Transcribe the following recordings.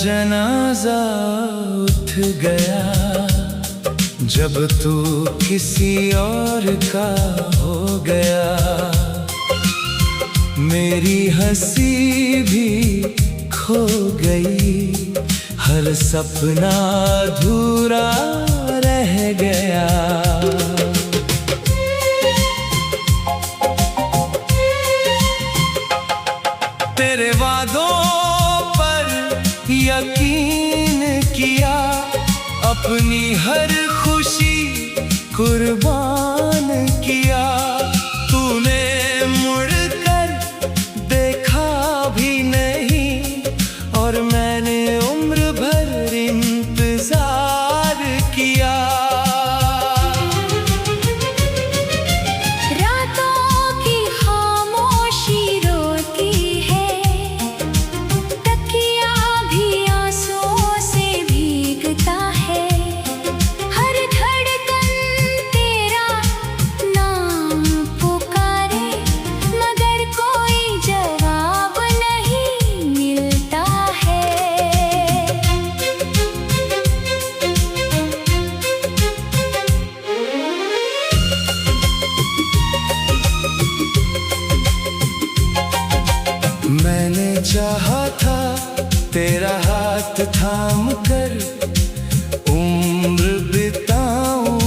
जनाजा उठ गया जब तू किसी और का हो गया। मेरी हंसी भी खो गई, हर सपना अधूरा रह गया। तेरे वादों पर यकीन किया, अपनी हर खुशी कुर्बान किया। तूने मुड़कर देखा भी नहीं और मैंने उम्र भर इंतजार किया। मैंने चाहा था तेरा हाथ थाम कर उम्र बिताऊं,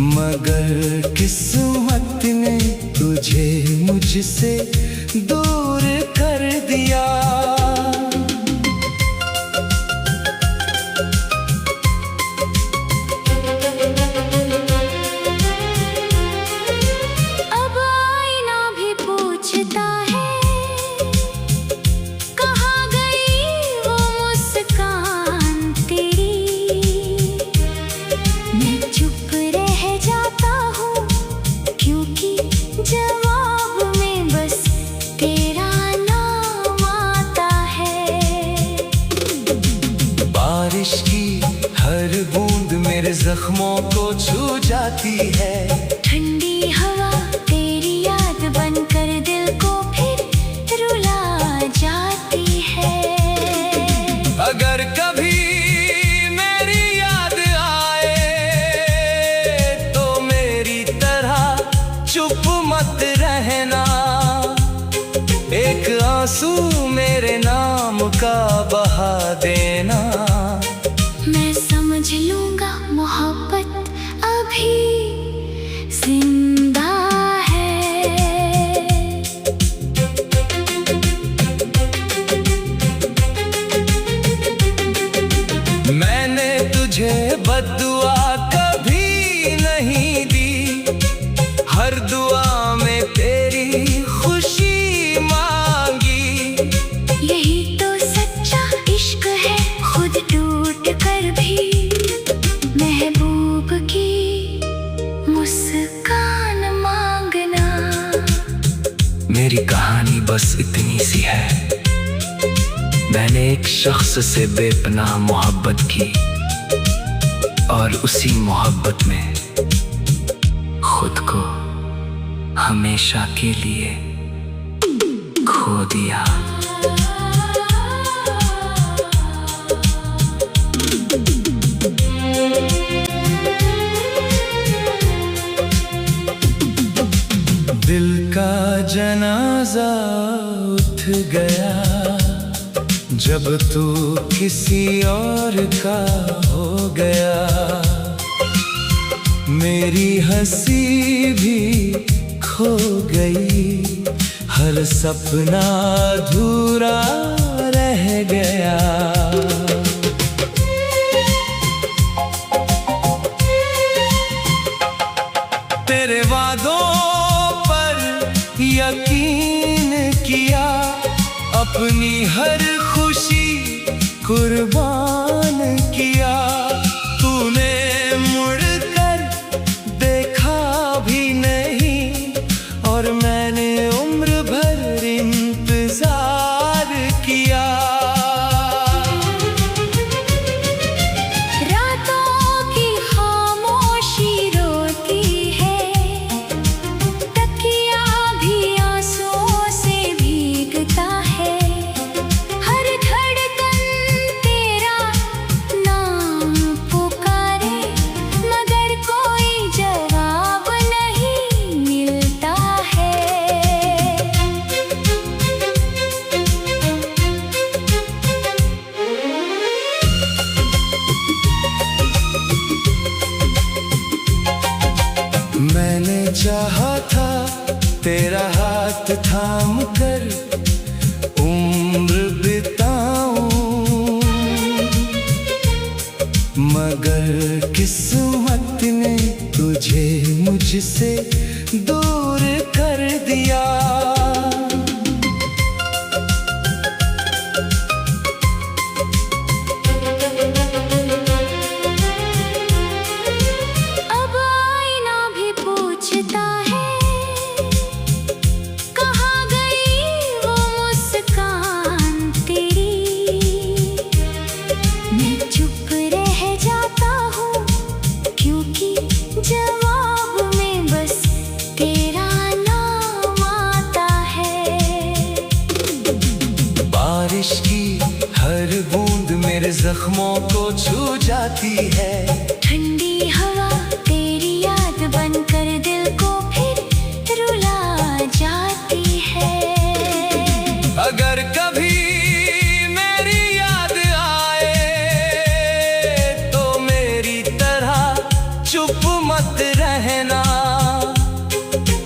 मगर किस्मत ने तुझे मुझसे दूर कर दिया। बारिश की हर बूंद मेरे जख्मों को छू जाती है। ठंडी हवा तेरी याद बनकर दिल को फिर रुला जाती है। अगर कभी मेरी याद आए तो मेरी तरह चुप मत रहना, एक आंसू मेरे नाम का बहा देना। मैं समझ लूंगा मोहब्बत अभी जिंदा है। मैंने तुझे बद्दुआ कभी नहीं दी, हर दुआ में तेरी खुशी मांगी। यही तो सच्चा इश्क है, खुद टूट कर भी महबूब की मुस्कान मांगना। मेरी कहानी बस इतनी सी है, मैंने एक शख्स से बेपनाह मोहब्बत की और उसी मोहब्बत में खुद को हमेशा के लिए खो दिया। दिल का जनाजा उठ गया जब तू किसी और का हो गया। मेरी हंसी भी खो गई, हर सपना अधूरा रह गया। तेरे वादों पर यकीन किया, अपनी हर खुशी कुर्बान किया। तूने मुड़कर देखा भी नहीं और मैंने उम्र भर इंतजार किया। रातों की खामोशी रोती है, तकिया भी आंसुओं से भीगता है। मैंने चाहा था तेरा हाथ थाम कर उम्र बिताऊं, मगर किस्मत ने तुझे मुझसे दूर कर दिया। अब आईना भी पूछता है, कहाँ गई वो मुस्कान तेरी। मैं चुप रह जाता हूँ क्योंकि जवाब में बस तेरा नाम आता है। बारिश की हर बूंद मेरे जख्मों को छू जाती है। ठंडी हवा तेरी याद बनकर दिल को फिर रुला जाती है। अगर कभी मेरी याद आए तो मेरी तरह चुप मत रहना,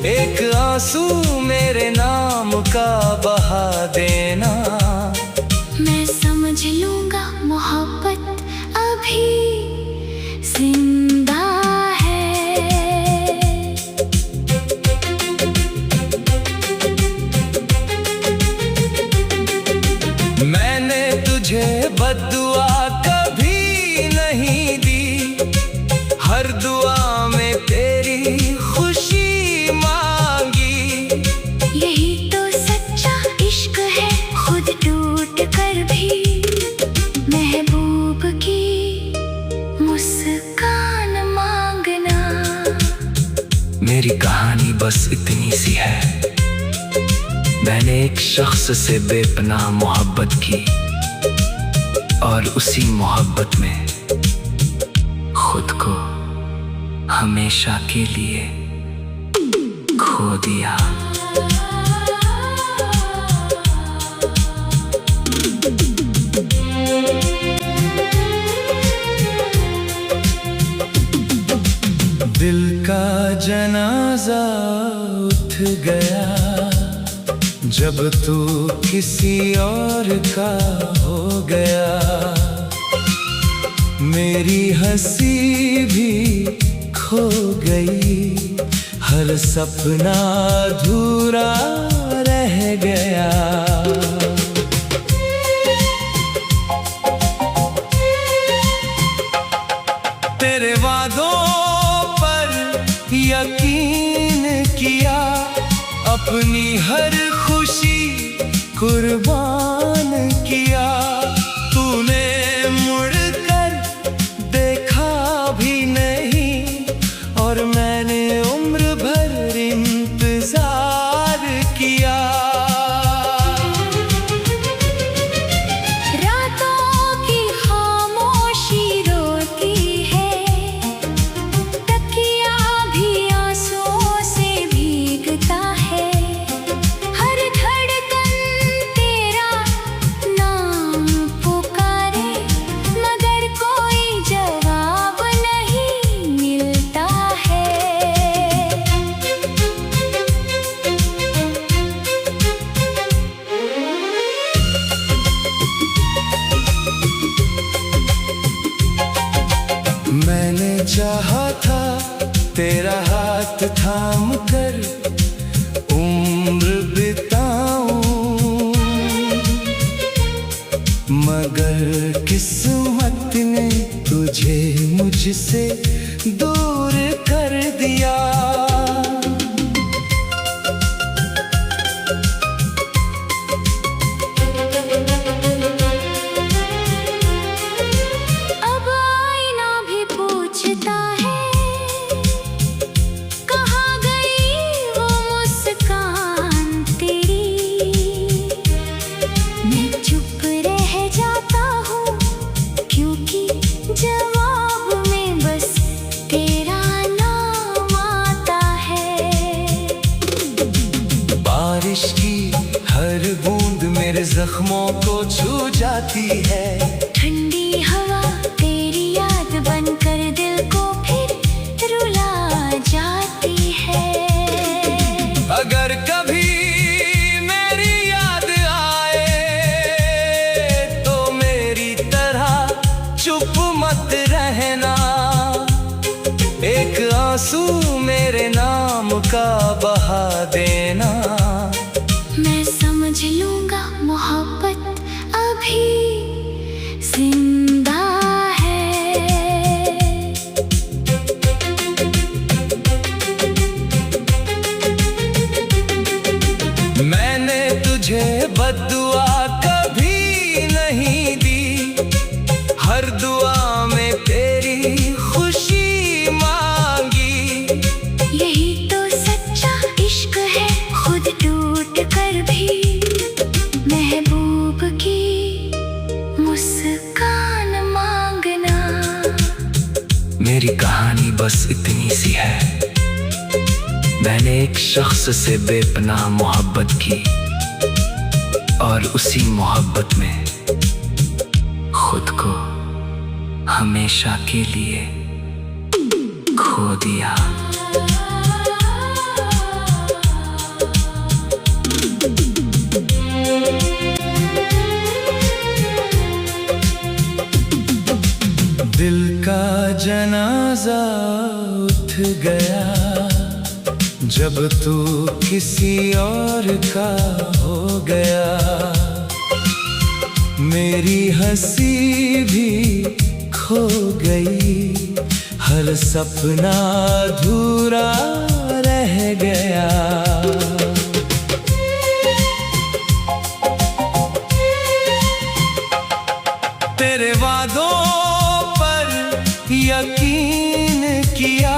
एक आंसू मेरे नाम का बहा देना। मैं समझ लूंगा मोहब्बत अभी जिंदा है। मैंने तुझे बद्दुआ कभी नहीं दी, हर दुआ में तेरी खुशी मांगी। यही तो सच्चा इश्क है, खुद टूट कर भी महबूब की मुस्कान मांगना। मेरी कहानी बस इतनी सी है, मैंने एक शख्स से बेपनाह मोहब्बत की और उसी मोहब्बत में खुद को हमेशा के लिए खो दिया। दिल का जनाजा उठ गया जब तू किसी और का हो गया। मेरी हंसी भी खो गई, हर सपना अधूरा रह गया। तेरे वादों पर यकीन किया, अपनी हर खुशी कुर्बान किया। तूने मुड़कर देखा भी नहीं और मैंने उम्र भर इंतजार किया। रातों की खामोशी रोती है, तकिया भी आंसुओं से भीगता है। हर धड़कन तेरा नाम पुकारे, मगर कोई जवाब नहीं मिलता है। मैंने चाहा था तेरा हाथ थाम कर उम्र बिताऊं, मगर किस्मत ने तुझे मुझसे दूर कर दिया। अब आईना भी पूछता है, कहाँ गई वो मुस्कान तेरी। मैं चुप रह जाता हूँ क्योंकि जवाब में बस तेरा नाम आता है। बारिश की हर बूंद मेरे जख्मों को छू जाती है। ठंडी हवा तेरी याद बनकर दिल को फिर रुला जाती है। का बहा देना। मैं समझ लूंगा मोहब्बत अभी जिंदा है। मैंने तुझे बद्दुआ कभी नहीं दी, हर दुआ में तेरी खुशी मांगी। यही तो सच्चा इश्क है, खुद टूट कर भी महबूब की मुस्कान मांगना। मेरी कहानी बस इतनी सी है, मैंने एक शख्स से बेपनाह मोहब्बत की और उसी मोहब्बत में खुद को हमेशा के लिए खो दिया। दिल का जनाजा उठ गया जब तू किसी और का हो गया। मेरी हंसी भी खो गई, हर सपना अधूरा रह गया। तेरे वादों पर यकीन किया,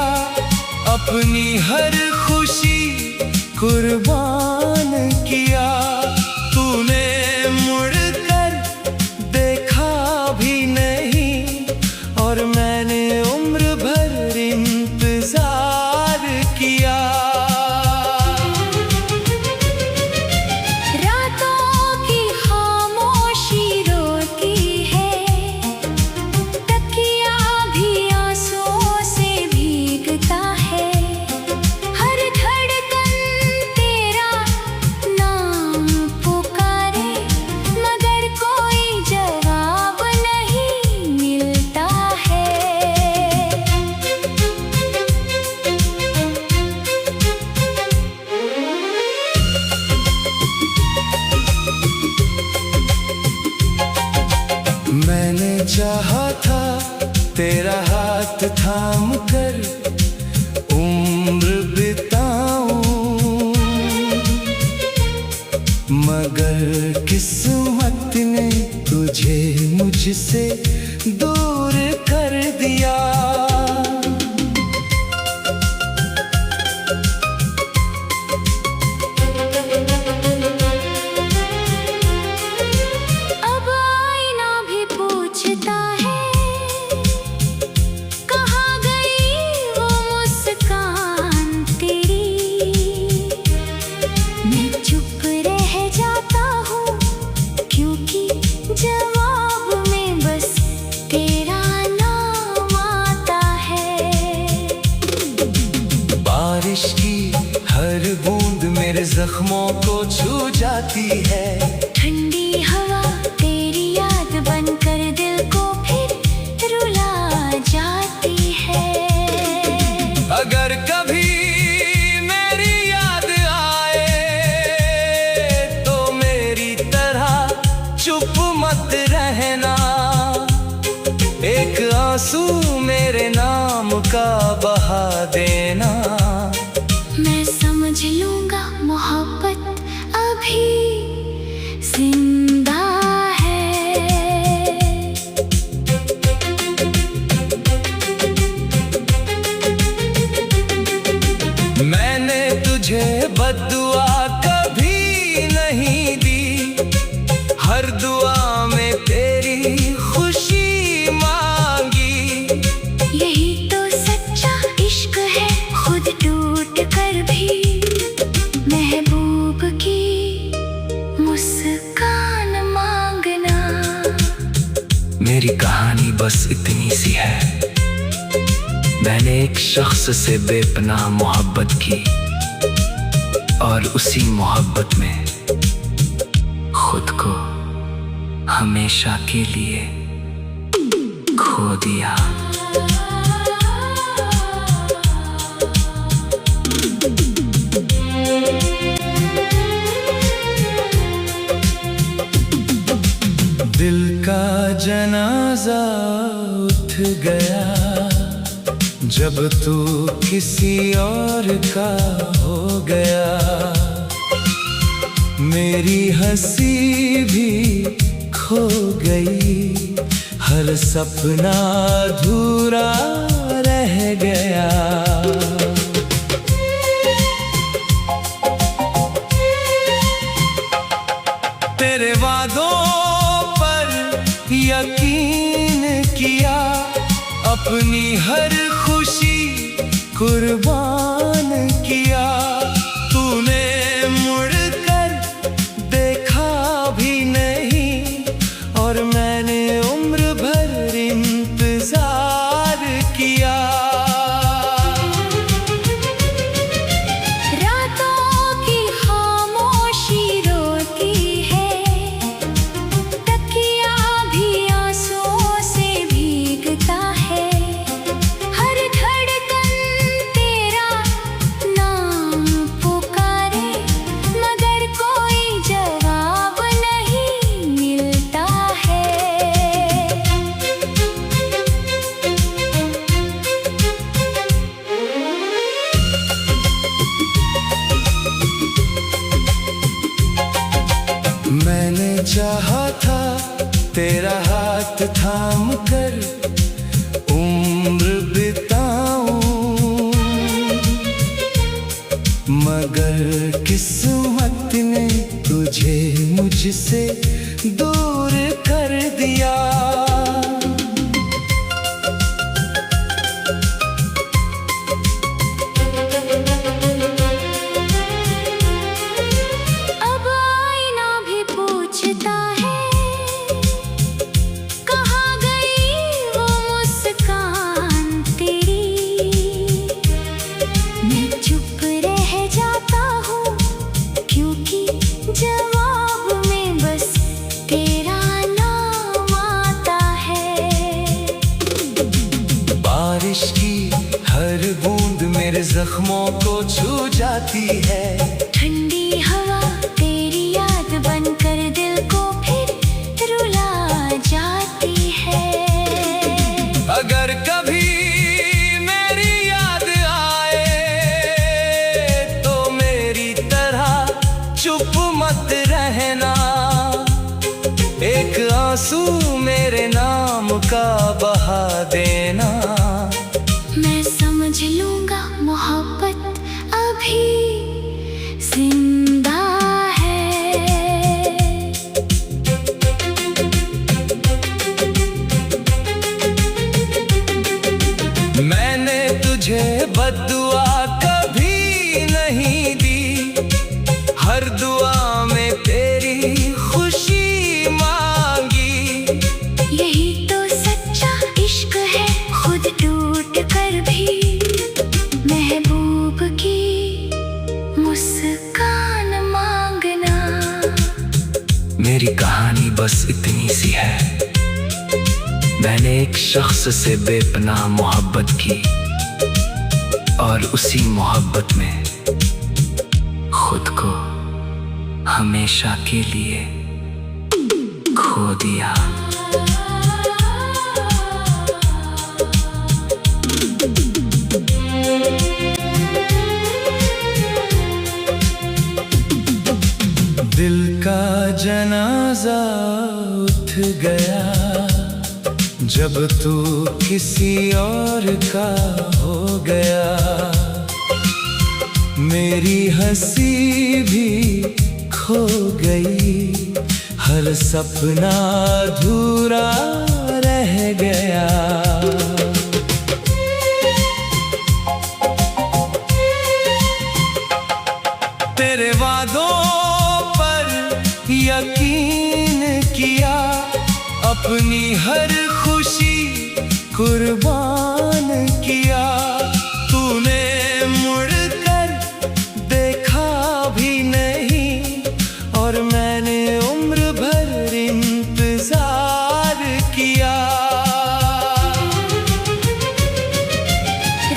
अपनी हर खुशी कुर्बान किया। तूने मुड़कर देखा भी नहीं और मैंने उम्र भर इंतजार किया। रातों की खामोशी रोती है, तकिया भी आंसुओं से भीगता है। हर धड़कन तेरा नाम पुकारे, मगर कोई जवाब नहीं मिलता है। मैंने चाहा था तेरा हाथ थाम कर उम्र बिताऊं, मगर किस्मत ने तुझे मुझसे दूर कर दिया। अब आईना भी पूछता है, कहाँ गई वो मुस्कान तेरी। मैं चुप रह जाता हूँ, क्योंकि जवाब में बस तेरा नाम आता है। बारिश की हर बूंद मेरे जख्मों को छू जाती है। ठंडी हवा तेरी याद बनकर दिल को फिर रुला जाती है। अगर कभी मेरी याद आए तो मेरी तरह चुप मत रहना। एक आंसू मेरे नाम का बहा देना। मैं समझ लूंगा मोहब्बत अभी जिंदा है। मैंने तुझे बद्दुआ कभी नहीं दी, हर दुआ में तेरी खुशी मांगी। यही तो सच्चा इश्क है, खुद टूट कर भी महबूब की मुस्कान मांगना। मेरी कहानी बस इतनी सी है, मैंने एक शख्स से बेपनाह मोहब्बत की और उसी मोहब्बत में खुद को हमेशा के लिए खो दिया। जब तू किसी और का हो गया, मेरी हंसी भी खो गई, हर सपना अधूरा रह गया। तेरे वादों पर यकीन किया, अपनी हर खुशी कुर्बान किया। तूने मुड़कर देखा भी नहीं, और मैंने उम्र भर इंतजार किया। रातों की खामोशी रोती है, तकिया भी आंसुओं से भीगता है। हर धड़कन तेरा नाम पुकारे, मगर कोई जवाब नहीं मिलता है। मैंने चाहा था तेरा हाथ थाम कर उम्र बिताऊं, मगर किस्मत ने तुझे मुझसे दूर कर दिया। अब आईना भी पूछता है, कहाँ गई वो मुस्कान तेरी। मैं चुप रह जाता हूँ, क्योंकि जवाब में बस तेरा नाम आता है। बारिश की हर बूंद मेरे जख्मों को छू जाती है। ठंडी हवा तेरी याद बनकर दिल को फिर रुला जाती है। अगर कभी मेरी याद आए, तो मेरी तरह चुप मत रहना। एक आंसू मेरे नाम का बहा देना। मैं समझ लूंगा मोहब्बत अभी जिंदा है। मैंने तुझे बद्दुआ कभी नहीं दी, हर दुआ में तेरी खुशी मांगी। यही तो सच्चा इश्क है, खुद टूट कर भी महबूब की मुस्कान मांगना। मेरी कहानी बस इतनी सी है, मैंने एक शख्स से बेपनाह मोहब्बत की, और उसी मोहब्बत में खुद को हमेशा के लिए खो दिया। दिल का जनाजा उठ गया, जब तू किसी और का हो गया। मेरी हंसी भी खो गई, हर सपना अधूरा रह गया। तेरे वादों पर यकीन किया, अपनी हर खुशी कुर्बान किया। तूने मुड़कर देखा भी नहीं, और मैंने उम्र भर इंतजार किया।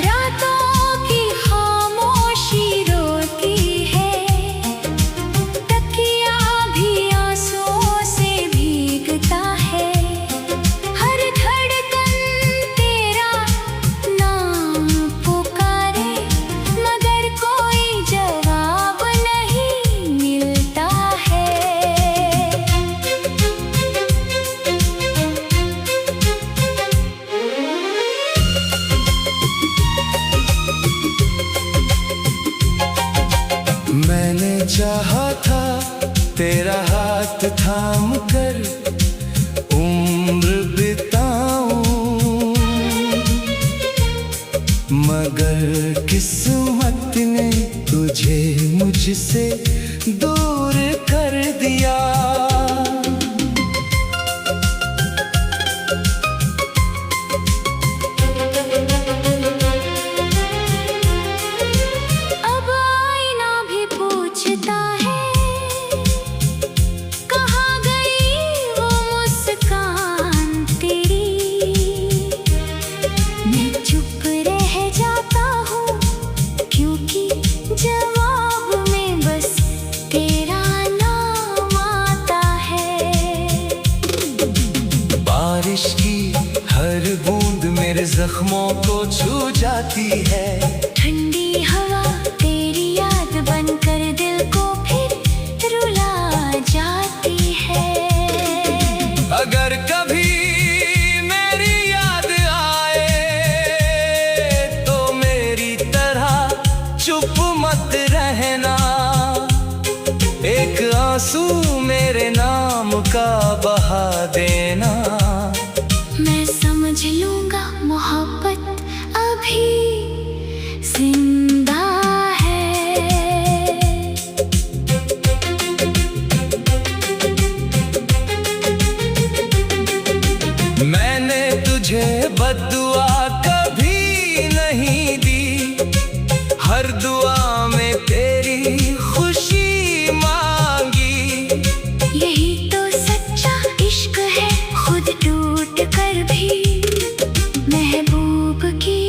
रातों की खामोशी रोती है, तकिया भी आंसुओं से भीगता है। हर धड़कन तेरा मैंने चाहा था तेरा हाथ थाम कर उम्र बिताऊं, मगर किस्मत ने तुझे मुझसे दूर कर दिया। अब आईना भी पूछता है, कहाँ गई वो मुस्कान तेरी। मैं चुप रह जाता हूँ क्योंकि जवाब में बस तेरा नाम आता है। बारिश की हर बूंद मेरे जख्मों को छू जाती है। ठंडी हवा तेरी याद बनकर दिल को फिर रुला जाती है। अगर कभी मेरी याद आए तो मेरी तरह चुप मत रहना, एक आंसू मेरे नाम का बहा देना। मैं समझ लूंगा मोहब्बत अभी जिंदा है। मैंने तुझे बद्दुआ कभी नहीं दी, हर दुआ में तेरी खुशी मांगी। यही तो सच्चा इश्क है, खुद टूट कर भी महबूब की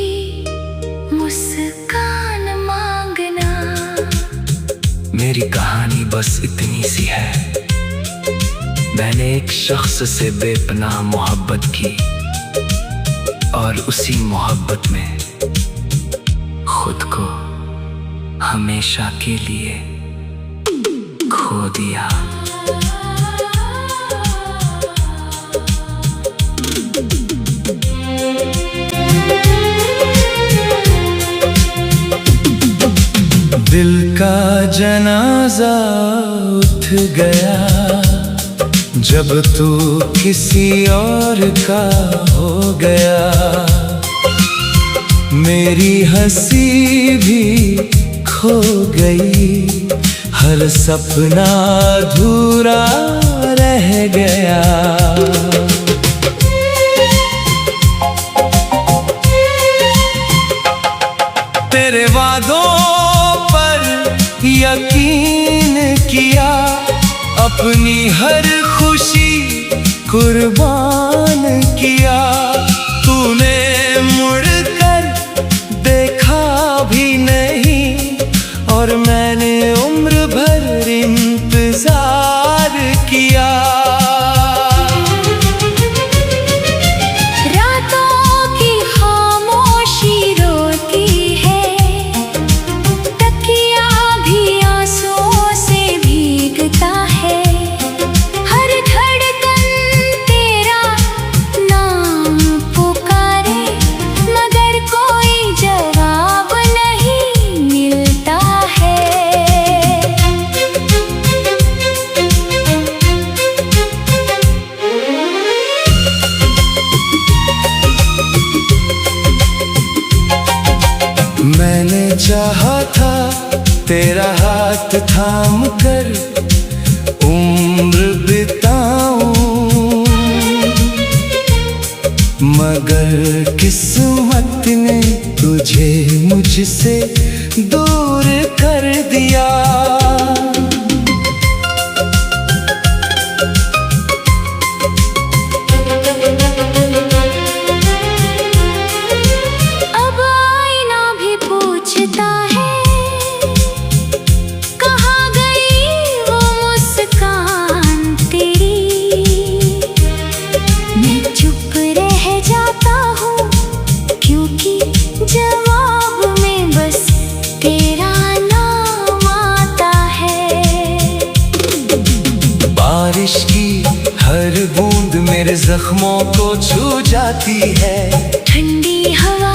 मुस्कान मांगना। मेरी कहानी बस इतनी सी है, मैंने एक शख्स से बेपनाह मोहब्बत की और उसी मोहब्बत में खुद को हमेशा के लिए खो दिया। दिल का जनाजा उठ गया जब तू किसी और का हो गया। मेरी हंसी भी खो गई, हर सपना अधूरा रह गया। तेरे वादों पर यकीन किया, अपनी हर खुशी कुर्बान किया। तूने मुड़कर देखा भी नहीं और मैंने उम्र भर इंतजार किया। मैंने चाहा था तेरा हाथ थाम कर उम्र बिताऊं, मगर किस्मत ने तुझे मुझसे दूर कर दिया। बारिश की हर बूंद मेरे जख्मों को छू जाती है। ठंडी हवा